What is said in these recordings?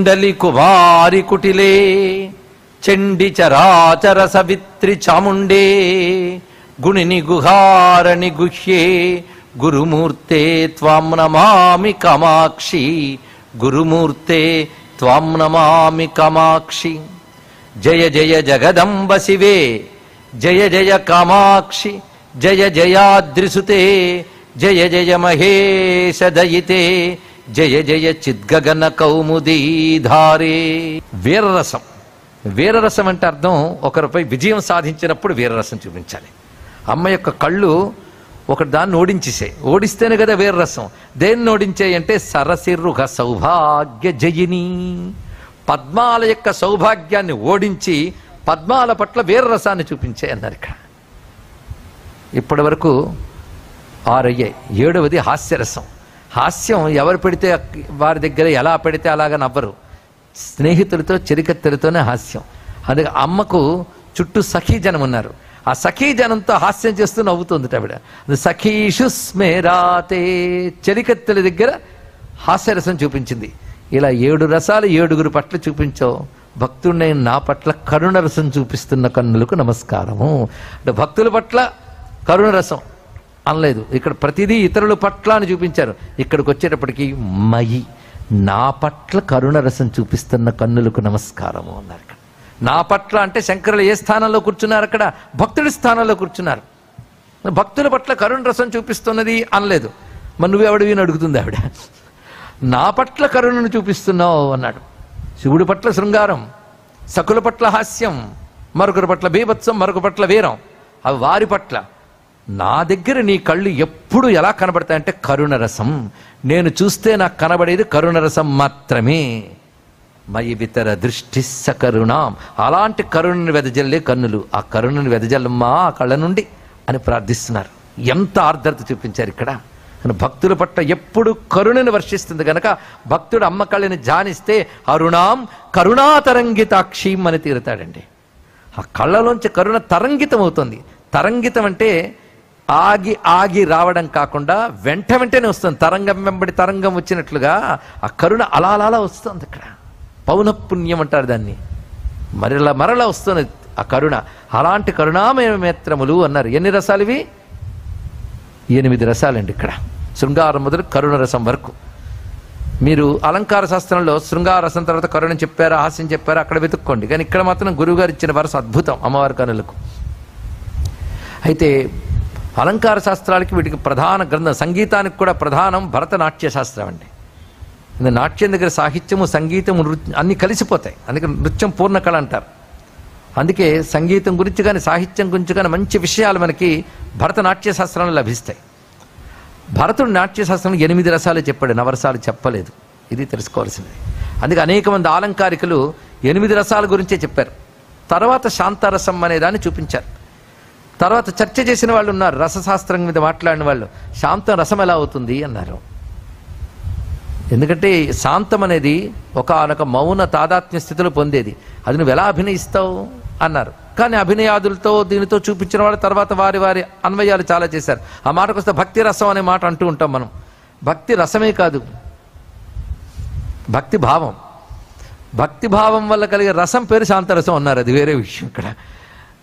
మండలి కుమారి కుటిలే చండి చరాచర సవిత్రి చాముండే గుణిని గుహారణి గుహ్యే గురుమూర్తే త్వాం నమామి కామాక్షి గురుమూర్తే త్వాం నమామి కామాక్షి. జయ జయ జగదంబ శివే జయ జయ కామాక్షి జయ జయాద్రిసుతే జయ జయ మహేశ దయితే జయ జయ చిద్గగన కౌముదీధారే. వీరరసం. వీరరసం అంటే అర్థం ఒకరిపై విజయం సాధించినప్పుడు వీరరసం చూపించాలి. అమ్మ యొక్క కళ్ళు ఒక దాన్ని ఓడించేసాయి. ఓడిస్తేనే కదా వీరరసం. దేన్ని ఓడించాయి అంటే సరసిరుహ సౌభాగ్య జయిని. పద్మాల యొక్క సౌభాగ్యాన్ని ఓడించి పద్మాల పట్ల వీరరసాన్ని చూపించాయి అన్నారు ఇక్కడ. ఇప్పటి వరకు 6 అయ్యాయి. 7వది హాస్యరసం. హాస్యం ఎవరు పెడితే వారి దగ్గర ఎలా పెడితే అలాగా నవ్వరు. స్నేహితులతో చెరికత్తెలతోనే హాస్యం. అందుకే అమ్మకు చుట్టూ సఖీజనం ఉన్నారు. ఆ సఖీజనంతో హాస్యం చేస్తూ నవ్వుతుంది ఆవిడ. సఖీషు స్మేరాతే. చెరికత్తెల దగ్గర హాస్యరసం చూపించింది. ఇలా 7 రసాలు 7గురు పట్ల చూపించావు. భక్తుడిని నా పట్ల కరుణరసం చూపిస్తున్న కన్నులకు నమస్కారము అంటే భక్తుల పట్ల కరుణరసం అనలేదు. ఇక్కడ ప్రతిదీ ఇతరుల పట్ల అని చూపించారు. ఇక్కడికి వచ్చేటప్పటికి మయి నా పట్ల కరుణరసం చూపిస్తున్న కన్నులకు నమస్కారము అన్నారు. ఇక్కడ నా పట్ల అంటే శంకరులు ఏ స్థానంలో కూర్చున్నారు? అక్కడ భక్తుడి స్థానంలో కూర్చున్నారు. భక్తుల పట్ల కరుణరసం చూపిస్తున్నది అనలేదు. మరి నువ్వెవడివి అని అడుగుతుంది ఆవిడ. నా పట్ల కరుణను చూపిస్తున్నావు అన్నాడు. శివుడి పట్ల శృంగారం, సకుల పట్ల హాస్యం, మరొకరి పట్ల బీభత్సం, మరొక పట్ల వీరం. అవి వారి పట్ల. నా దగ్గర నీ కళ్ళు ఎప్పుడు ఎలా కనబడతాయంటే కరుణరసం. నేను చూస్తే నాకు కనబడేది కరుణరసం మాత్రమే. మయి వితర దృష్టి సకరుణాం. అలాంటి కరుణను వెదజల్లే కన్నులు. ఆ కరుణను వెదజల్లమ్మా ఆ కళ్ళ నుండి అని ప్రార్థిస్తున్నారు. ఎంత ఆర్ద్రత చూపించారు ఇక్కడ. భక్తుల పట్ల ఎప్పుడు కరుణను వర్షిస్తుంది కనుక భక్తుడు అమ్మ కళ్ళని ధ్యానిస్తే అరుణాం కరుణాతరంగితాక్షీం అని తీరుతాడండి. ఆ కళ్ళలోంచి కరుణ తరంగితం అవుతుంది. తరంగితం అంటే ఆగి ఆగి రావడం కాకుండా వెంట వెంటనే వస్తుంది. తరంగం వెంబడి తరంగం వచ్చినట్లుగా ఆ కరుణ అలా అలా వస్తుంది. ఇక్కడ పౌనఃపుణ్యం అంటారు దాన్ని. మరలా మరలా వస్తుంది ఆ కరుణ. అలాంటి కరుణామయ నేత్రములు అన్నారు. ఎన్ని రసాలు ఇవి? 8 రసాలండి. ఇక్కడ శృంగారం మొదలు కరుణ రసం వరకు. మీరు అలంకార శాస్త్రంలో శృంగారసం తర్వాత కరుణ చెప్పారా, హాస్యం చెప్పారా అక్కడ వెతుక్కోండి. కానీ ఇక్కడ మాత్రం గురువుగారు ఇచ్చిన వరుస అద్భుతం అమ్మవారి కనులకు. అయితే అలంకార శాస్త్రాలకి వీటికి ప్రధాన గ్రంథం, సంగీతానికి కూడా ప్రధానం భరతనాట్య శాస్త్రం అండి. నాట్యం దగ్గర సాహిత్యము సంగీతము నృత్యం అన్నీ కలిసిపోతాయి. అందుకే నృత్యం పూర్ణ కళ అంటారు. అందుకే సంగీతం గురించి కానీ సాహిత్యం గురించి కానీ మంచి విషయాలు మనకి భరతనాట్య శాస్త్రంలో లభిస్తాయి. భరతుడు నాట్యశాస్త్రం 8 రసాలు చెప్పాడు, నవరసాలు చెప్పలేదు. ఇది తెలుసుకోవాల్సింది. అందుకే అనేక మంది ఆలంకారికులు 8 రసాల గురించే చెప్పారు. తర్వాత శాంతరసం అనే దాన్ని చూపించారు. తర్వాత చర్చ చేసిన వాళ్ళు ఉన్నారు, రసశాస్త్రం మీద మాట్లాడిన వాళ్ళు. శాంతం రసం ఎలా అవుతుంది అన్నారు. ఎందుకంటే శాంతం అనేది ఒకనొక మౌన తాదాత్మ్య స్థితిలో పొందేది. అది నువ్వు ఎలా అభినయిస్తావు అన్నారు. కానీ అభినయాదులతో దీనితో చూపించిన వాళ్ళు తర్వాత వారి వారి అన్వయాలు చాలా చేశారు. ఆ మాటకు వస్తే భక్తి రసం అనే మాట అంటూ ఉంటాం మనం. భక్తి రసమే కాదు, భక్తి భావం. భక్తి భావం వల్ల కలిగే రసం పేరు శాంతరసం అన్నారు. అది వేరే విషయం ఇక్కడ.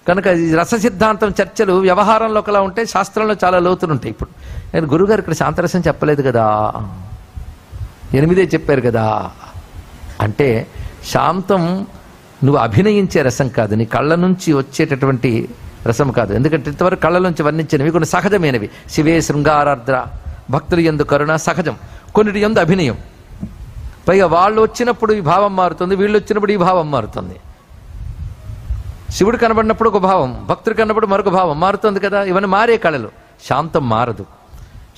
కనుక ఈ రస సిద్ధాంతం చర్చలు వ్యవహారంలో ఒకలా ఉంటాయి, శాస్త్రంలో చాలా లోతులు ఉంటాయి. ఇప్పుడు నేను గురువుగారు ఇక్కడ శాంతరసం చెప్పలేదు కదా, 8 చెప్పారు కదా అంటే శాంతం నువ్వు అభినయించే రసం కాదు, నీ కళ్ళ నుంచి వచ్చేటటువంటి రసం కాదు. ఎందుకంటే ఇంతవరకు కళ్ళ నుంచి వర్ణించినవి కొన్ని సహజమైనవి. శివే శృంగారార్ద్ర, భక్తులు యందు కరుణ సహజం, కొన్నిటి యందు అభినయం. పైగా వాళ్ళు వచ్చినప్పుడు ఈ భావం మారుతుంది, వీళ్ళు వచ్చినప్పుడు ఈ భావం మారుతుంది. శివుడు కనబడినప్పుడు ఒక భావం, భక్తుడు కనబడి మరొక భావం మారుతుంది కదా. ఇవన్నీ మారే కళలు. శాంతం మారదు.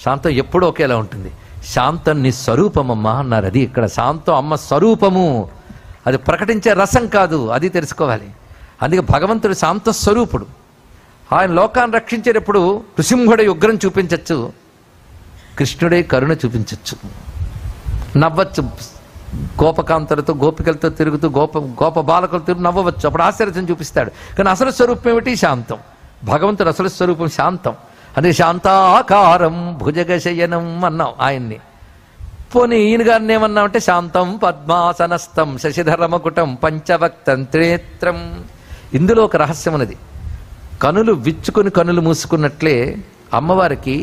శాంతం ఎప్పుడూ ఒకేలా ఉంటుంది. శాంతం నీ స్వరూపమమ్మా అన్నారు. అది ఇక్కడ శాంతం అమ్మ స్వరూపము, అది ప్రకటించే రసం కాదు, అది తెలుసుకోవాలి. అందుకే భగవంతుడు శాంత స్వరూపుడు. ఆయన లోకాన్ని రక్షించేటప్పుడు నృసింహుడై ఉగ్రం చూపించవచ్చు, కృష్ణుడే కరుణ చూపించవచ్చు. నవ్వచ్చు, గోపకాంతలతో గోపికలతో తిరుగుతూ గోప బాలకులతో తిరుగు నవ్వవచ్చు, అప్పుడు ఆశ్చర్యం చూపిస్తాడు. కానీ అసలు స్వరూపం ఏమిటి? శాంతం. భగవంతుడు అసలు స్వరూపం శాంతం. అదే శాంతాకారం భుజగశయనం అన్నాం ఆయన్ని. పోనీ ఈయన గారిని ఏమన్నామంటే శాంతం పద్మాసనస్థం శశిధరమకుటం పంచవక్తం త్రినేత్రం. ఇందులో ఒక రహస్యం ఉన్నది. కనులు విచ్చుకొని కనులు మూసుకున్నట్లే అమ్మవారికి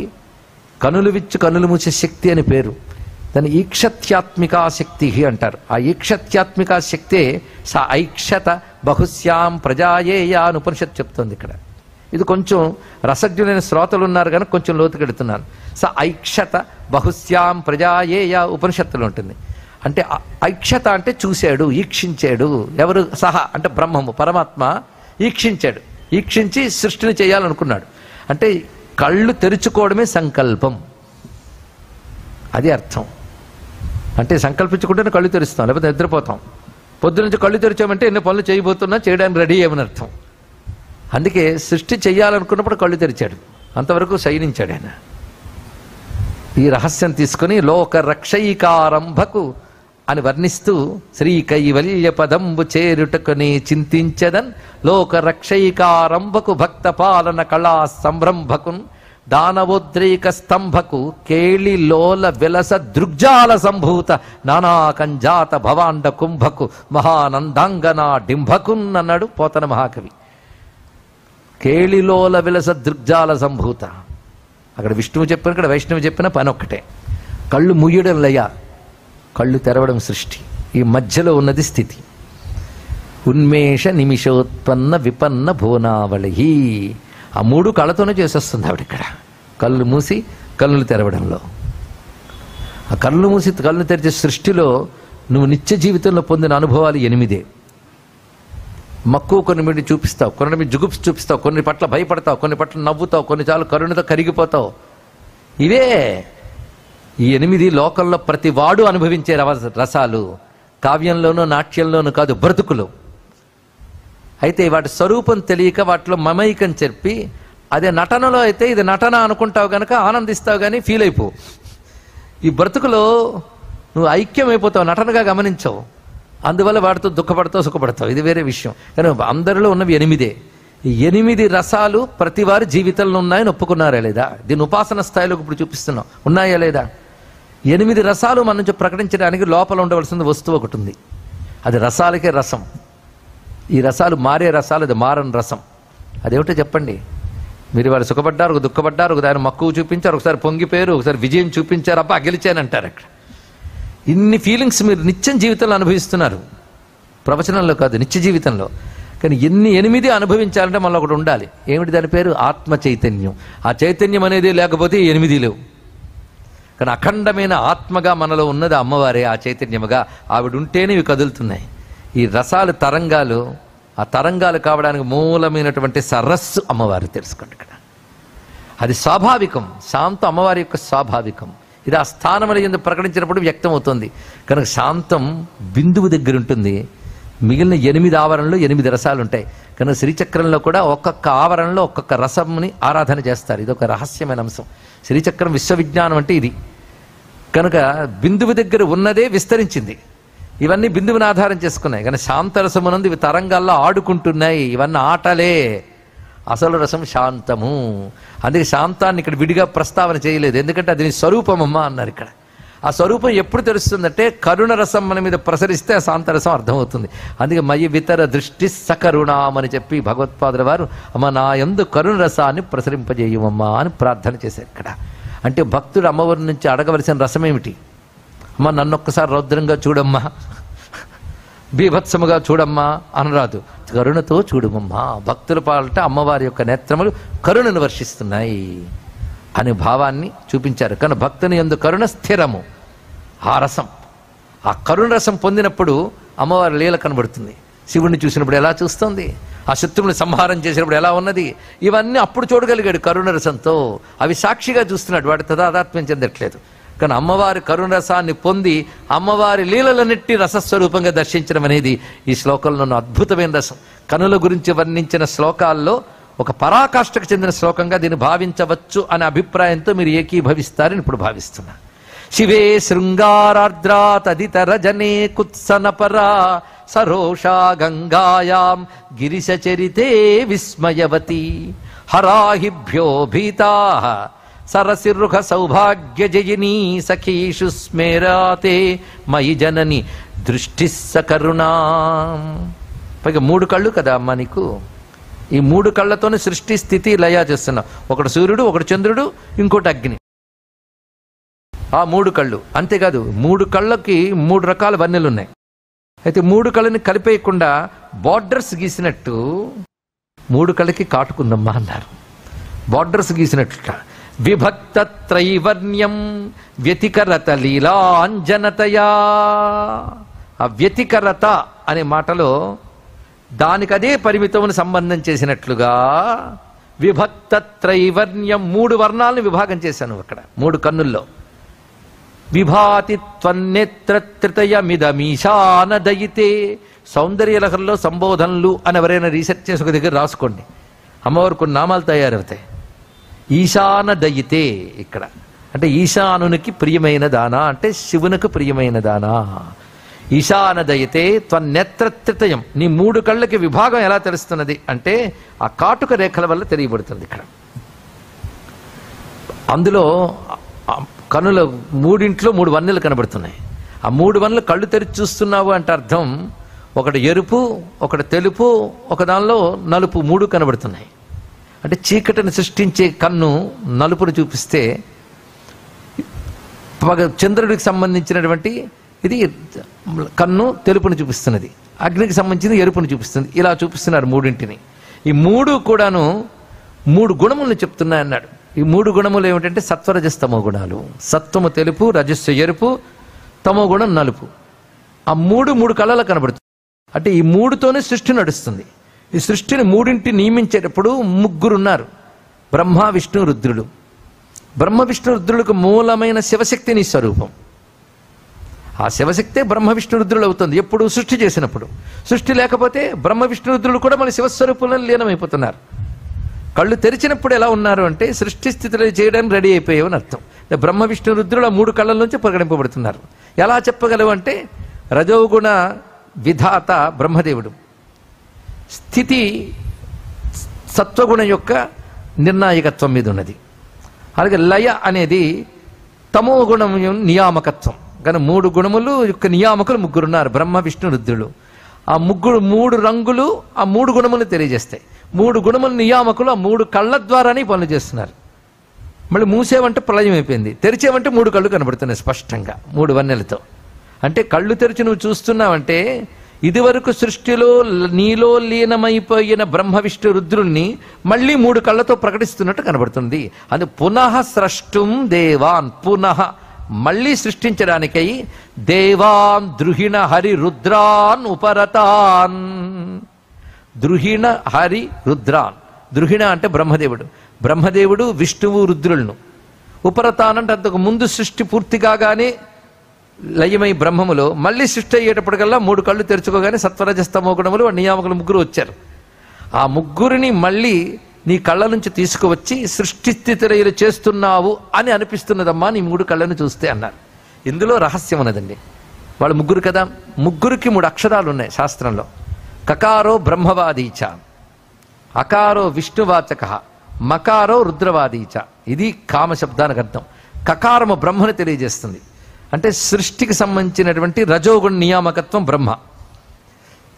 కనులు విచ్చు కనులు మూసే శక్తి అని పేరు. దాన్ని ఈక్షత్యాత్మికా శక్తి అంటారు. ఆ ఈక్షత్యాత్మికా శక్తే సా ఐక్షత బహుశ్యాం ప్రజాయేయ అని ఉపనిషత్తు చెప్తోంది ఇక్కడ. ఇది కొంచెం రసజ్ఞులైన శ్రోతలు ఉన్నారు కనుక కొంచెం లోతుకెడుతున్నాను. స ఐక్షత బహుశ్యాం ప్రజాయేయ ఉపనిషత్తులు ఉంటుంది. అంటే ఐక్షత అంటే చూశాడు, ఈక్షించాడు. ఎవరు? సహ అంటే బ్రహ్మము పరమాత్మ ఈక్షించాడు. ఈక్షించి సృష్టిని చేయాలనుకున్నాడు. అంటే కళ్ళు తెరుచుకోవడమే సంకల్పం, అది అర్థం. అంటే సంకల్పించుకుంటేనే కళ్ళు తెరుస్తాం, లేకపోతే నిద్రపోతాం. పొద్దు నుంచి కళ్ళు తెరిచామంటే ఎన్ని పనులు చేయబోతున్నా చేయడానికి రెడీ అయ్యమని అర్థం. అందుకే సృష్టి చెయ్యాలనుకున్నప్పుడు కళ్ళు తెరిచాడు, అంతవరకు శయనించాడు ఆయన. ఈ రహస్యం తీసుకుని లోక రక్షైకారంభకు అని వర్ణిస్తూ శ్రీ కైవల్య పదంబు చేరుటకుని చింతించదన్ లోక రక్షైకారంభకు భక్త పాలన కళా సంరంభకున్ దానవోద్రేక స్తంభకు కేళిలోల విలస దృగ్జాల సంభూత నానాకంజాత భవాండ కుంభకు మహానందాంగనా డింభకున్ అన్నాడు పోతన మహాకవి. కేళిలోల విలస దృగ్జాల సంభూత. అక్కడ విష్ణువు చెప్పిన, ఇక్కడ వైష్ణవు చెప్పిన పని ఒక్కటే. కళ్ళు ముయ్యడం లయ, కళ్ళు తెరవడం సృష్టి. ఈ మధ్యలో ఉన్నది స్థితి. ఉన్మేష నిమిషోత్పన్న విపన్న భువనావళి. ఆ మూడు కళ్ళతోనే చేసేస్తుంది ఆవిడ ఇక్కడ. కళ్ళు మూసి కళ్ళు తెరవడంలో, ఆ కళ్ళు మూసి కళ్ళు తెరిచే సృష్టిలో నువ్వు నిత్య జీవితంలో పొందిన అనుభవాలు 8. మక్కువ కొన్ని మీద చూపిస్తావు, కొన్ని మీద జుగుప్స్ చూపిస్తావు, కొన్ని పట్ల భయపడతావు, కొన్ని పట్ల నవ్వుతావు, కొన్నిసార్లు కరుణతో కరిగిపోతావు. ఇవే ఈ 8 లోకంలో ప్రతి వాడు అనుభవించే రసాలు. కావ్యంలోనూ నాట్యంలోనూ కాదు, బ్రతుకులు. అయితే వాటి స్వరూపం తెలియక వాటిలో మమైకం చెప్పి, అదే నటనలో అయితే ఇది నటన అనుకుంటావు కనుక ఆనందిస్తావు కానీ ఫీల్ అయిపో. ఈ బ్రతుకులో నువ్వు ఐక్యమైపోతావు, నటనగా గమనించవు. అందువల్ల వాటితో దుఃఖపడతావు, సుఖపడతావు, ఇది వేరే విషయం. కానీ అందరిలో ఉన్నవి 8. ఈ 8 రసాలు ప్రతి వారి జీవితంలో ఉన్నాయని ఒప్పుకున్నారా లేదా? దీని ఉపాసన స్థాయిలోకి ఇప్పుడు చూపిస్తున్నాం, ఉన్నాయా లేదా? 8 రసాలు మన నుంచి ప్రకటించడానికి లోపల ఉండవలసిన వస్తువు ఒకటి ఉంది. అది రసాలకే రసం. ఈ రసాలు మారే రసాలు, అది మారని రసం. అదేమిటో చెప్పండి. మీరు వారు సుఖపడ్డారు, ఒక దుఃఖపడ్డారు, ఒక దాని మక్కువ చూపించారు, ఒకసారి పొంగిపోయారు, ఒకసారి విజయం చూపించారు, అబ్బా గెలిచానంటారు. అక్కడ ఇన్ని ఫీలింగ్స్ మీరు నిత్యం జీవితంలో అనుభవిస్తున్నారు, ప్రవచనంలో కాదు, నిత్య జీవితంలో. కానీ 8 అనుభవించాలంటే మనలో ఒకటి ఉండాలి. ఏమిటి దాని పేరు? ఆత్మ చైతన్యం. ఆ చైతన్యం అనేది లేకపోతే 8 లేవు. కానీ అఖండమైన ఆత్మగా మనలో ఉన్నది అమ్మవారే. ఆ చైతన్యముగా ఆవిడ ఉంటేనే ఇవి కదులుతున్నాయి. ఈ రసాలు తరంగాలు, ఆ తరంగాలు కావడానికి మూలమైనటువంటి సరస్సు అమ్మవారు. తెలుసుకోండి, ఇక్కడ అది స్వాభావికం. శాంతం అమ్మవారి యొక్క స్వాభావికం. ఇది ఆ స్థానముల యందు ప్రకటించినప్పుడు వ్యక్తమవుతుంది. కనుక శాంతం బిందువు దగ్గర ఉంటుంది. మిగిలిన 8 ఆవరణలో 8 రసాలు ఉంటాయి. కనుక శ్రీచక్రంలో కూడా ఒక్కొక్క ఆవరణలో ఒక్కొక్క రసంని ఆరాధన చేస్తారు. ఇది ఒక రహస్యమైన అంశం. శ్రీచక్రం విశ్వవిజ్ఞానం అంటే ఇది. కనుక బిందువు దగ్గర ఉన్నదే విస్తరించింది. ఇవన్నీ బిందువుని ఆధారం చేసుకున్నాయి. కానీ శాంతరసమునందు ఇవి తరంగాల్లో ఆడుకుంటున్నాయి. ఇవన్నీ ఆటలే. అసలు రసం శాంతము. అందుకే శాంతాన్ని ఇక్కడ విడిగా ప్రస్తావన చేయలేదు, ఎందుకంటే అది నీ స్వరూపమమ్మా అన్నారు ఇక్కడ. ఆ స్వరూపం ఎప్పుడు తెలుస్తుందంటే కరుణ రసం మన మీద ప్రసరిస్తే ఆ శాంతరసం అర్థమవుతుంది. అందుకే మయి వితర దృష్టి సకరుణామని చెప్పి భగవత్పాదుల వారు అమ్మ నా యందు కరుణ రసాన్ని ప్రసరింపజేయమమ్మా అని ప్రార్థన చేశారు ఇక్కడ. అంటే భక్తుడు అమ్మవారి నుంచి అడగవలసిన రసం ఏమిటి? అమ్మ నన్నొక్కసారి రౌద్రంగా చూడమ్మా, బీభత్సముగా చూడమ్మా అనరాదు, కరుణతో చూడమమ్మా. భక్తుల పాలట అమ్మవారి యొక్క నేత్రములు కరుణను వర్షిస్తున్నాయి అనే భావాన్ని చూపించారు. కానీ భక్తుని యందు కరుణ స్థిరము. ఆ రసం, ఆ కరుణ రసం పొందినప్పుడు అమ్మవారి లీల కనబడుతుంది. శివుణ్ణి చూసినప్పుడు ఎలా చూస్తుంది, ఆ శత్రువుని సంహారం చేసినప్పుడు ఎలా ఉన్నది, ఇవన్నీ అప్పుడు చూడగలిగాడు కరుణ రసంతో. అవి సాక్షిగా చూస్తున్నాడు, వాటి తదాత్మ్యం చెందట్లేదు. కానీ అమ్మవారి కరుణరసాన్ని పొంది అమ్మవారి లీలలన్నిటి రసస్వరూపంగా దర్శించడం అనేది ఈ శ్లోకంలో అద్భుతమైన రసం. కనుల గురించి వర్ణించిన శ్లోకాల్లో ఒక పరాకాష్ఠకు చెందిన శ్లోకంగా దీన్ని భావించవచ్చు అనే అభిప్రాయంతో మీరు ఏకీభవిస్తారని ఇప్పుడు భావిస్తున్నా. శివే శృంగారార్ద్రా తదితర జనే కుత్సనపరా సరోషా గంగాయాం గిరిశచరితే విస్మయవతి హరాహిభ్యో భీతాః సరసిరుహ సౌభాగ్య జయినీ సఖీషు స్మేరాతే మయి జనని దృష్టి సకరుణా. పైగా 3 కళ్ళు కదా అమ్మ నీకు. ఈ 3 కళ్ళతోనే సృష్టి స్థితి లయ చేస్తున్నావు. ఒకటి సూర్యుడు, ఒకటి చంద్రుడు, ఇంకోటి అగ్ని. ఆ 3 కళ్ళు. అంతేకాదు 3 కళ్ళకి 3 రకాల వన్నెలు ఉన్నాయి. అయితే 3 కళ్ళని కలిపేయకుండా బార్డర్స్ గీసినట్టు 3 కళ్ళకి కాటుకుందమ్మా అన్నారు. బార్డర్స్ గీసినట్ట. విభక్త త్రైవర్ణ్యం వ్యతికరత లీలాంజనతయా. ఆ వ్యతికరత అనే మాటలో దానికదే పరిమితమును సంబంధం చేసినట్లుగా విభక్త త్రైవర్ణ్యం 3 వర్ణాలను విభాగం చేశాను అక్కడ 3 కన్నుల్లో. విభాతి త్వన్నేత్రత్రితయమిదమీశానదయితే. సౌందర్యలహరిలో సంబోధనలు అని ఎవరైనా రీసెర్చ్ చేసి ఒక దగ్గర రాసుకోండి. అమ్మవారు కొన్ని నామాలు తయారవుతాయి. ఈశానదయితే ఇక్కడ అంటే ఈశానునికి ప్రియమైన దానా అంటే శివునికి ప్రియమైన దానా. ఈశానదయితే త్వన్నేత్రత్రితయం. నీ 3 కళ్ళకి విభాగం ఎలా తెలుస్తున్నది అంటే ఆ కాటుక రేఖల వల్ల తెలియబడుతుంది ఇక్కడ. అందులో కన్నుల 3 వన్నెలు కనబడుతున్నాయి. ఆ 3 వన్నెలు కళ్ళు తెరిచి చూస్తున్నావు అంటే అర్థం ఒకటి ఎరుపు, ఒకటి తెలుపు, ఒక దానిలో నలుపు 3 కనబడుతున్నాయి. అంటే చీకటిని సృష్టించే కన్ను నలుపును చూపిస్తే చంద్రుడికి సంబంధించినటువంటి ఇది కన్ను తెలుపును చూపిస్తున్నది, అగ్నికి సంబంధించింది ఎరుపును చూపిస్తుంది. ఇలా చూపిస్తున్నారు 3. ఈ 3 కూడాను 3 గుణములను చెప్తున్నాయన్నాడు. ఈ 3 గుణములు ఏమిటంటే సత్వరజస్తమో గుణాలు. సత్వము తెలుపు, రజస్సు ఎరుపు, తమో గుణం నలుపు. ఆ 3 కళలు కనబడుతుంది. అంటే ఈ 3తోనే సృష్టి నడుస్తుంది. ఈ సృష్టిని 3 నియమించేటప్పుడు 3 ఉన్నారు. బ్రహ్మ విష్ణు రుద్రుడు. బ్రహ్మ విష్ణు రుద్రులకు మూలమైన శివశక్తిని స్వరూపం. ఆ శివశక్తే బ్రహ్మ విష్ణు రుద్రులు అవుతుంది ఎప్పుడు సృష్టి చేసినప్పుడు. సృష్టి లేకపోతే బ్రహ్మ విష్ణు రుద్రులు కూడా మన శివస్వరూపంలో లీనమైపోతున్నారు. కళ్ళు తెరిచినప్పుడు ఎలా ఉన్నారు అంటే సృష్టి స్థితిలో చేయడానికి రెడీ అయిపోయావని అర్థం. బ్రహ్మ విష్ణు రుద్రులు ఆ 3 కళ్ళల నుంచి ప్రకటింపబడుతున్నారు. ఎలా చెప్పగలవు అంటే రజోగుణ విధాత బ్రహ్మదేవుడు, స్థితి సత్వగుణం యొక్క నిర్ణాయకత్వం మీద ఉన్నది. అలాగే లయ అనేది తమో గుణం నియామకత్వం. కానీ 3 గుణములు యొక్క నియామకులు 3 ఉన్నారు, బ్రహ్మ విష్ణు రుద్రులు. ఆ 3 రంగులు ఆ 3 గుణములు తెలియజేస్తాయి. 3 గుణముల నియామకులు ఆ 3 కళ్ళ ద్వారానే పనులు చేస్తున్నారు. మళ్ళీ మూసేవంటే ప్రళయం అయిపోయింది, తెరిచేవంటే 3 కళ్ళు కనబడుతున్నాయి స్పష్టంగా 3 వన్నెలతో. అంటే కళ్ళు తెరిచి నువ్వు చూస్తున్నావంటే ఇదివరకు సృష్టిలో నీలో లీనమైపోయిన బ్రహ్మ విష్ణు రుద్రుల్ని మళ్ళీ 3 కళ్ళతో ప్రకటిస్తున్నట్టు కనబడుతుంది. అది పునః స్రష్టుం దేవాన్, పునః మళ్ళీ సృష్టించడానికై దేవాన్ ద్రుహిణ హరి రుద్రాన్ ఉపరతాన్. ద్రుహిణ హరి రుద్రాన్. ద్రుహిణ అంటే బ్రహ్మదేవుడు విష్ణువు రుద్రులను. ఉపరతాన్ అంటే అంతకు ముందు సృష్టి పూర్తి కాగానే లయమై బ్రహ్మములో మళ్ళీ సృష్టి అయ్యేటప్పటికల్లా 3 కళ్ళు తెరుచుకోగానే సత్వరజస్తమో గుణములు నియామకులు 3 వచ్చారు. ఆ 3 మళ్ళీ నీ కళ్ళ నుంచి తీసుకువచ్చి సృష్టి స్థితిలో చేస్తున్నావు అని అనిపిస్తున్నదమ్మా నీ 3 కళ్ళను చూస్తే అన్నారు. ఇందులో రహస్యం ఉన్నదండి. వాళ్ళు 3 కదా, 3కి 3 అక్షరాలు ఉన్నాయి శాస్త్రంలో. కకారో బ్రహ్మవాదీచ, అకారో విష్ణువాచక, మకారో రుద్రవాదీచ. ఇది కామశబ్దానికి అర్థం. కకారము బ్రహ్మను తెలియజేస్తుంది. అంటే సృష్టికి సంబంధించినటువంటి రజోగుణ నియామకత్వం బ్రహ్మ.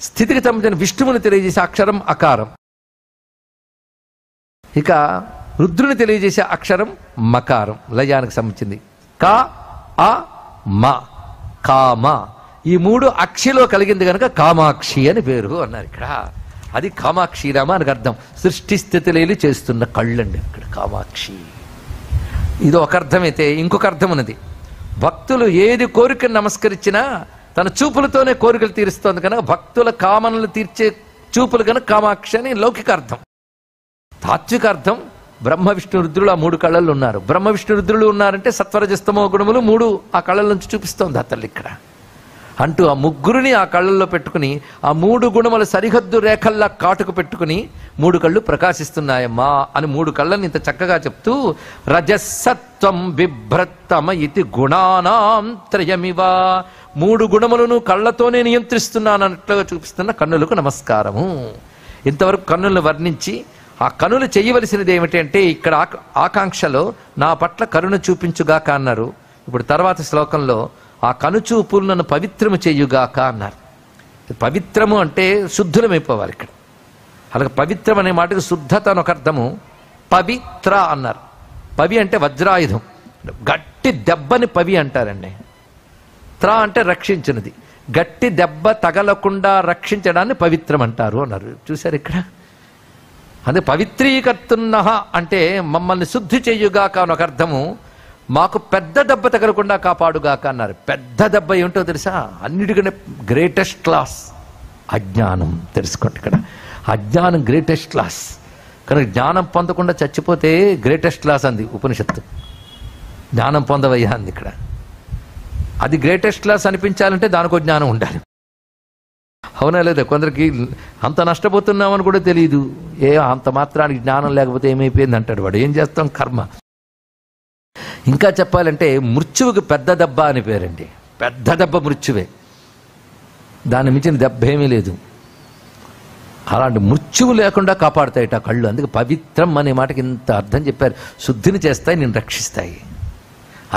స్థితికి సంబంధించిన విష్ణువుని తెలియజేసే అక్షరం అకారం. ఇక రుద్రుని తెలియజేసే అక్షరం మకారం, లయానికి సంబంధించింది. కా అ మ, కామ. ఈ 3 అక్షిలో కలిగింది కనుక కామాక్షి అని పేరు అన్నారు ఇక్కడ. అది కామాక్షిరామ అని అర్థం. సృష్టి స్థితిలేలి చేస్తున్న కళ్ళండి ఇక్కడ కామాక్షి. ఇది ఒక అర్థమైతే ఇంకొక అర్థం ఉన్నది. భక్తులు ఏది కోరికను నమస్కరించినా తన చూపులతోనే కోరికలు తీరుస్తోంది కనుక భక్తుల కామనలు తీర్చే చూపులు కనుక కామాక్షి అని లౌకిక అర్థం. తాత్విక అర్థం బ్రహ్మ విష్ణు రుద్రులు ఆ 3 కళ్ళల్లో ఉన్నారు. బ్రహ్మ విష్ణు రుద్రులు ఉన్నారంటే సత్వరజస్తమో గుణములు 3 ఆ కళ్ళ నుంచి చూపిస్తోంది ఆ తల్లి ఇక్కడ. అంటూ ఆ 3 ఆ కళ్ళల్లో పెట్టుకుని ఆ 3 గుణముల సరిహద్దు రేఖల్లా కాటుకు పెట్టుకుని 3 కళ్ళు ప్రకాశిస్తున్నాయమ్మా అని 3 కళ్ళని ఇంత చక్కగా చెప్తూ రజసత్వం బిభ్రత్తమ ఇది గుణానాం త్రయమివ. 3 గుణములను కళ్ళతోనే నియంత్రిస్తున్నానన్నట్లుగా చూపిస్తున్న కన్నులకు నమస్కారము. ఇంతవరకు కన్నులను వర్ణించి ఆ కనులు చేయవలసినది ఏమిటి అంటే ఇక్కడ ఆకాంక్షలో నా పట్ల కరుణ చూపించుగాక అన్నారు. ఇప్పుడు తర్వాత శ్లోకంలో ఆ కనుచూపులు నన్ను పవిత్రము చేయుగాక అన్నారు. పవిత్రము అంటే శుద్ధులమైపోవాలి ఇక్కడ. అలాగే పవిత్రం అనే మాటకు శుద్ధత అని ఒక అర్థము. పవిత్ర అన్నారు. పవి అంటే వజ్రాయుధం, గట్టి దెబ్బని పవి అంటారండి. త్ర అంటే రక్షించినది, గట్టి దెబ్బ తగలకుండా రక్షించడాన్ని పవిత్రం అంటారు అన్నారు. చూశారు ఇక్కడ. అదే పవిత్రీకర్తున్న అంటే మమ్మల్ని శుద్ధి చేయుగాక అని ఒక అర్థము. మాకు పెద్ద దెబ్బ తగలకుండా కాపాడుగాక అన్నారు. పెద్ద దెబ్బ ఏమిటో తెలుసా? అన్నిటికన్నా గ్రేటెస్ట్ క్లాస్ అజ్ఞానం. తెలుసుకోండి ఇక్కడ. అజ్ఞానం గ్రేటెస్ట్ క్లాస్. కనుక జ్ఞానం పొందకుండా చచ్చిపోతే గ్రేటెస్ట్ క్లాస్ అంది ఉపనిషత్తు. జ్ఞానం పొందవయ్యా అంది ఇక్కడ. అది గ్రేటెస్ట్ క్లాస్ అనిపించాలంటే దానికో జ్ఞానం ఉండాలి. అవునా లేదా? కొందరికి అంత నష్టపోతున్నామని కూడా తెలియదు. అంత మాత్రానికి జ్ఞానం లేకపోతే ఏమైపోయింది అంటాడు వాడు. ఏం చేస్తాం? కర్మ. ఇంకా చెప్పాలంటే మృత్యువుకి పెద్ద దెబ్బ అని పేరండి. పెద్ద దెబ్బ మృత్యువే, దాన్ని మించిన దెబ్బ ఏమీ లేదు. అలాంటి మృత్యువు లేకుండా కాపాడుతాయిట కళ్ళు. అందుకే పవిత్రం అనే మాటకి ఇంత అర్థం చెప్పారు. శుద్ధిని చేస్తాయి, నేను రక్షిస్తాయి,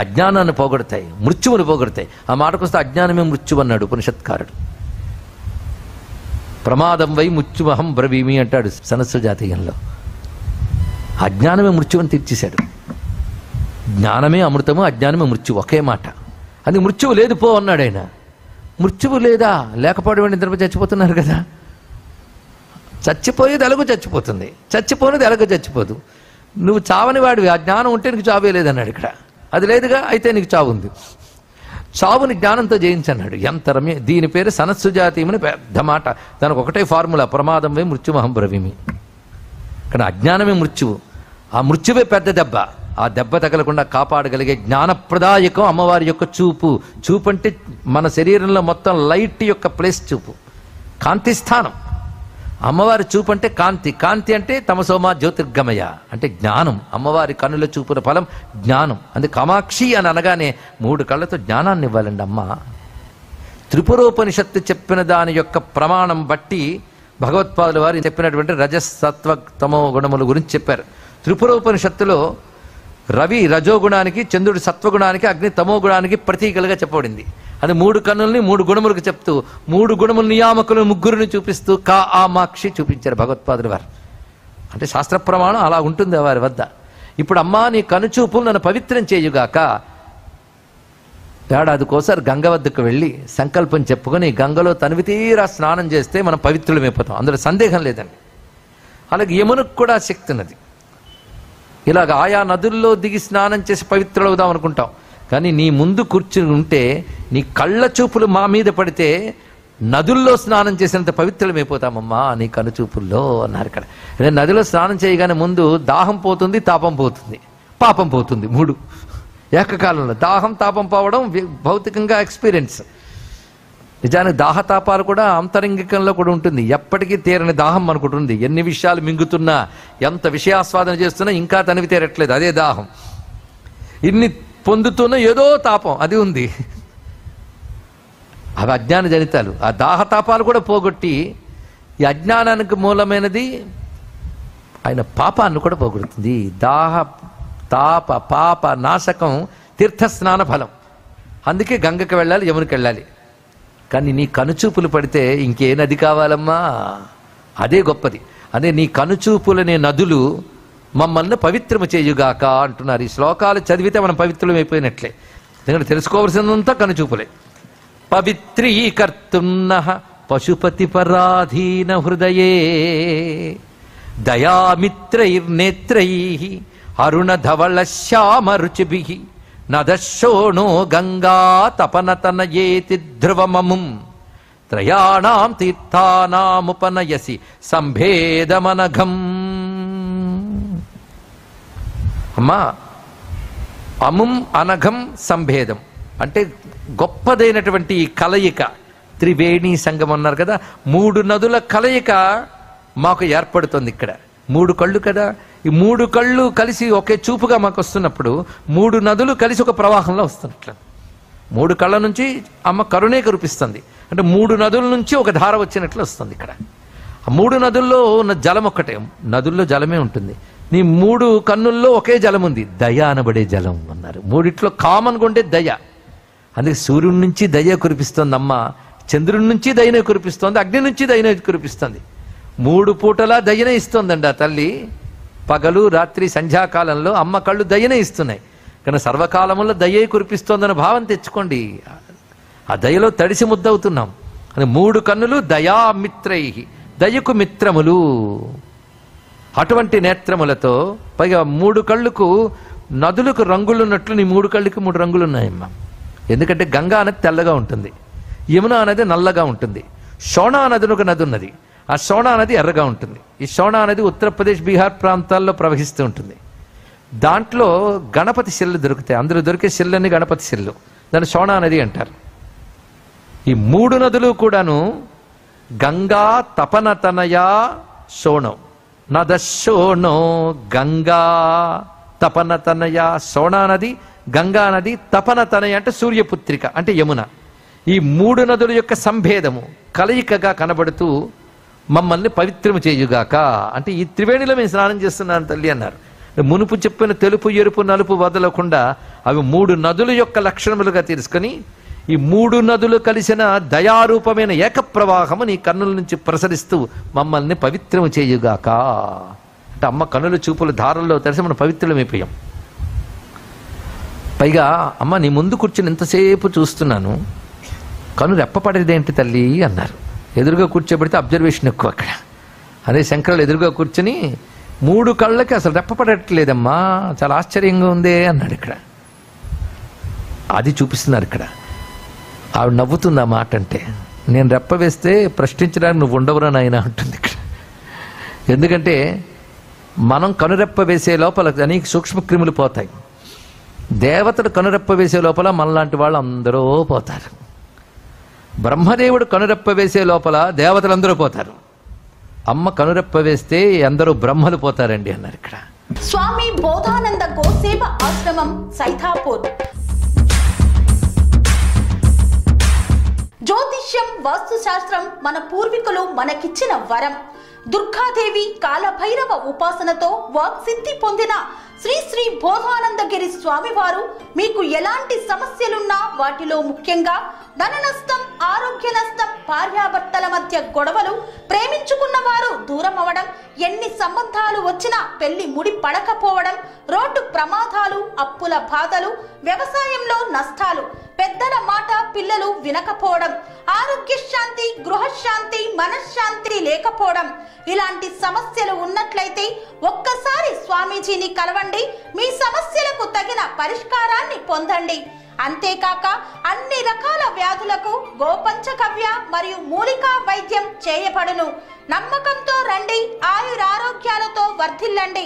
అజ్ఞానాన్ని పోగొడతాయి, మృత్యువుని పోగొడతాయి. ఆ మాటకు వస్తే అజ్ఞానమే మృత్యువు అన్నాడు ఉపనిషత్కారుడు. ప్రమాదం వై మృత్యువహం బ్రవీమి అంటాడు సనస్సు జాతీయంలో. అజ్ఞానమే మృత్యువుని తీర్చేశాడు. జ్ఞానమే అమృతము, అజ్ఞానమే మృత్యువు, ఒకే మాట. అది మృత్యువు లేదు పో అన్నాడు ఆయన. మృత్యువు లేదా? లేకపోవడం వాడిని ఇద్దరు చచ్చిపోతున్నారు కదా. చచ్చిపోయేది ఎలాగో చచ్చిపోతుంది, చచ్చిపోయినది ఎలాగో చచ్చిపోదు. నువ్వు చావని వాడివి, ఆ జ్ఞానం ఉంటే నీకు చావే లేదన్నాడు ఇక్కడ. అది లేదుగా, అయితే నీకు చావు ఉంది. చావుని జ్ఞానంతో జయించన్నాడు. ఎంత రమ్య! దీని పేరు సనస్సు జాతీయమని పెద్ద మాట. దానికి ఒకటే ఫార్ములా, ప్రమాదం వై మృత్యుమహం బ్రవీమి. కానీ అజ్ఞానమే మృత్యువు. ఆ మృత్యువే పెద్ద దెబ్బ. ఆ దెబ్బ తగలకుండా కాపాడగలిగే జ్ఞానప్రదాయకం అమ్మవారి యొక్క చూపు. చూపు అంటే మన శరీరంలో మొత్తం లైట్ యొక్క ప్లేస్ చూపు, కాంతి స్థానం. అమ్మవారి చూపు అంటే కాంతి. కాంతి అంటే తమసోమా జ్యోతిర్గమయ అంటే జ్ఞానం. అమ్మవారి కనుల చూపుల ఫలం జ్ఞానం. అందుకే కామాక్షి అని అనగానే 3 కళ్ళతో జ్ఞానాన్ని ఇవ్వాలండి అమ్మ. త్రిపురోపనిషత్తు చెప్పిన దాని యొక్క ప్రమాణం బట్టి భగవత్పాదుల వారు చెప్పినటువంటి రజసత్వ తమో గుణముల గురించి చెప్పారు. త్రిపురోపనిషత్తులో రవి రజోగుణానికి, చంద్రుడి సత్వగుణానికి, అగ్ని తమో గుణానికి ప్రతీకలుగా చెప్పబడింది. అది 3 కన్నుల్ని 3 గుణములకు చెప్తూ 3 గుణముల నియామకులు 3 చూపిస్తూ ఆమాక్షి చూపించారు భగవత్పాదుల వారు. అంటే శాస్త్ర ప్రమాణం అలా ఉంటుంది వారి వద్ద. ఇప్పుడు అమ్మా నీ కనుచూపులు నన్ను పవిత్రం చేయుగాక. ఏడాదికోసారి గంగ వద్దకు వెళ్ళి సంకల్పం చెప్పుకొని గంగలో తనివి తీరా స్నానం చేస్తే మనం పవిత్రులమైపోతాం, అందులో సందేహం లేదండి. అలాగే యమునకు కూడా శక్తి ఉన్నది. ఇలాగ ఆయా నదుల్లో దిగి స్నానం చేసి పవిత్రులవుదాం అనుకుంటాం. కానీ నీ ముందు కూర్చుని ఉంటే నీ కళ్ళ చూపులు మా మీద పడితే నదుల్లో స్నానం చేసినంత పవిత్రులమైపోతామమ్మా నీ కనుచూపుల్లో అన్నారు ఇక్కడ. నదిలో స్నానం చేయగానే ముందు దాహం పోతుంది, తాపం పోతుంది, పాపం పోతుంది. 3 ఏకకాలంలో. దాహం తాపం పోవడం భౌతికంగా ఎక్స్పీరియన్స్. నిజానికి దాహతాపాలు కూడా అంతరంగికంలో కూడా ఉంటుంది. ఎప్పటికీ తీరని దాహం అనుకుంటుంది. ఎన్ని విషయాలు మింగుతున్నా, ఎంత విషయాస్వాదన చేస్తున్నా ఇంకా తనివి తీరట్లేదు, అదే దాహం. ఇన్ని పొందుతున్న ఏదో తాపం అది ఉంది. అవి అజ్ఞాన జనితాలు. ఆ దాహతాపాలు కూడా పోగొట్టి ఈ అజ్ఞానానికి మూలమైనది ఆయన పాపాన్ని కూడా పోగొడుతుంది. దాహ తాప పాప నాశకం తీర్థస్నాన ఫలం. అందుకే గంగకి వెళ్ళాలి, యమునికి వెళ్ళాలి. కానీ నీ కనుచూపులు పడితే ఇంకే నది కావాలమ్మా? అదే గొప్పది. అదే నీ కనుచూపులనే నదులు మమ్మల్ని పవిత్రము చేయుగాక అంటున్నారు. ఈ శ్లోకాలు చదివితే మనం పవిత్రులమైపోయినట్లే. ఎందుకంటే తెలుసుకోవలసినంతా కనుచూపులే. పవిత్రీకర్తున్నః పశుపతి పరాధీన హృదయే దయామిత్రైర్నేత్రైః అరుణధవళ శ్యామ రుచిభిః నదశోణో గంగా తపనతనయేతి ధ్రువమముం త్రయాణాం తీర్థానాముపనయసి సంభేదమనఘం. అమ్మా, అముం అనఘం సంభేదం అంటే గొప్పదైనటువంటి ఈ కలయిక. త్రివేణి సంగమం అన్నారు కదా, 3 నదుల కలయిక మాకు ఏర్పడుతుంది ఇక్కడ. 3 కళ్ళు కదా, ఈ 3 కళ్ళు కలిసి ఒకే చూపుగా మాకు వస్తున్నప్పుడు 3 నదులు కలిసి ఒక ప్రవాహంలో వస్తున్నట్లు. 3 కళ్ళ నుంచి అమ్మ కరుణే కురిపిస్తుంది. అంటే 3 నదుల నుంచి ఒక ధార వచ్చినట్లు వస్తుంది ఇక్కడ. 3 నదుల్లో ఉన్న జలం ఒక్కటే, నదుల్లో జలమే ఉంటుంది. నీ 3 కన్నుల్లో ఒకే జలం ఉంది, దయ అనబడే జలం అన్నారు. మూడిట్లో కామన్గా ఉండే దయ. అందుకే సూర్యుడి నుంచి దయ కురిపిస్తోంది అమ్మ, చంద్రుడి నుంచి దయనే కురిపిస్తోంది, అగ్ని నుంచి దయనే కురిపిస్తుంది. 3 పూటలా దయనే ఇస్తోందండి ఆ తల్లి. పగలు రాత్రి సంధ్యాకాలంలో అమ్మ కళ్ళు దయనే ఇస్తున్నాయి. కానీ సర్వకాలంలో దయే కురిపిస్తోందన్న భావం తెచ్చుకోండి. ఆ దయలో తడిసి ముద్దవుతున్నాం. అని 3 కన్నులు దయామిత్రై, దయకు మిత్రములు. అటువంటి నేత్రములతో పైగా 3 కళ్ళకు నదులకు రంగులు ఉన్నట్లు నీ 3 కళ్ళకి 3 రంగులు ఉన్నాయమ్మా. ఎందుకంటే గంగా నది తెల్లగా ఉంటుంది, యమునా నది నల్లగా ఉంటుంది, షోనా నది ఒక నది ఉన్నది, ఆ షోనా నది ఎర్రగా ఉంటుంది. ఈ షోనా నది ఉత్తరప్రదేశ్ బీహార్ ప్రాంతాల్లో ప్రవహిస్తూ ఉంటుంది. దాంట్లో గణపతి శిల్లు దొరుకుతాయి. అందులో దొరికే శిల్లన్నీ గణపతి శిల్లు, దాన్ని షోనా నది అంటారు. ఈ 3 నదులు కూడాను గంగా తపనతనయా శోణం, నదశోణో గంగా తపనతనయ. శోణా నది, గంగా నది, తపనతనయ అంటే సూర్యపుత్రిక అంటే యమున. ఈ 3 నదుల యొక్క సంభేదము కలయికగా కనబడుతూ మమ్మల్ని పవిత్రము చేయుగాక అంటే ఈ త్రివేణిలో మేము స్నానం చేస్తున్నాను తల్లి అన్నారు. మునుపు చెప్పిన తెలుపు ఎరుపు నలుపు వదలకుండా అవి 3 నదుల యొక్క లక్షణములుగా తీసుకొని ఈ 3 నదులు కలిసిన దయారూపమైన ఏకప్రవాహము నీ కన్నుల నుంచి ప్రసరిస్తూ మమ్మల్ని పవిత్రము చేయుగాక అంటే అమ్మ కన్నుల చూపుల ధారల్లో తెలిసి మనం పవిత్రమైపోయాం. పైగా అమ్మ నీ ముందు కూర్చుని ఎంతసేపు చూస్తున్నాను, కన్ను రెప్పపడేదేంటి తల్లి అన్నారు. ఎదురుగా కూర్చోబెడితే అబ్జర్వేషన్ ఎక్కువ అక్కడ. అదే శంకరులు ఎదురుగా కూర్చుని 3 కళ్ళకి అసలు రెప్పపడట్లేదమ్మా, చాలా ఆశ్చర్యంగా ఉందే అన్నాడు. ఇక్కడ అది చూపిస్తున్నారు. ఇక్కడ ఆవిడ నవ్వుతుంది ఆ మాట అంటే. నేను రెప్ప వేస్తే ప్రశ్నించడానికి నువ్వు ఉండవురా నాయన అంటుంది ఇక్కడ. ఎందుకంటే మనం కనురెప్ప వేసే లోపల అనేక సూక్ష్మక్రిములు పోతాయి. దేవతలు కనురెప్ప వేసే లోపల మనలాంటి వాళ్ళు అందరూ పోతారు. బ్రహ్మదేవుడు కనురెప్ప వేసే లోపల దేవతలందరూ పోతారు. అమ్మ కనురెప్ప వేస్తే అందరూ బ్రహ్మలు పోతారండి అన్నారు ఇక్కడ. స్వామి బోధానంద గోసేవ ఆశ్రమం సైథాపూర్. జ్యోతిష్యం, వాస్తుశాస్త్రం మన పూర్వీకులు మనకిచ్చిన వరం. దుర్గాదేవి, కాలభైరవ ఉపాసనతో వాక్సిద్ధి పొందిన శ్రీ శ్రీ బోధానందగిరి స్వామివారు మీకు ఎలాంటి సమస్యలున్నా, వాటిలో ముఖ్యంగా ధన నష్టం, ఆరోగ్య నష్టం, భార్యాభర్తల మధ్య గొడవలు, ప్రేమించుకున్న వారు దూరం అవడం, ఎన్ని సంబంధాలు వచ్చినా పెళ్లి ముడి పడకపోవడం, రోడ్డు ప్రమాదాలు, అప్పుల బాధలు, వ్యవసాయంలో నష్టాలు, పెద్దల మాట పిల్లలు వినకపోవడం, ఆరోగ్య శాంతి, గృహశాంతి, మనశ్శాంతి లేకపోవడం, ఇలాంటి సమస్యలు ఉన్నట్లయితే ఒక్కసారి స్వామీజీని కలవండి. మీ సమస్యలకు తగిన పరిష్కారాన్ని పొందండి. అంతేకాక అన్ని రకాల వ్యాధులకు గోపంచకవ్య మరియు మూలికా వైద్యం చేయబడును. నమ్మకంతో రండి, ఆయురారోగ్యాలతో వర్ధిల్లండి.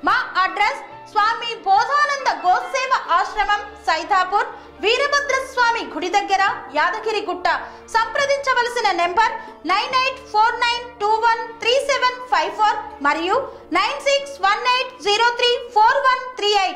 మా అడ్రస్ స్వామి బోధానంద గోసేవ ఆశ్రమం సైథాపూర్, వీరభద్రస్వామి గుడి దగ్గర, యాదగిరిగుట్ట. సంప్రదించవలసిన నెంబర్ 9849213754 మరియు 9618034138.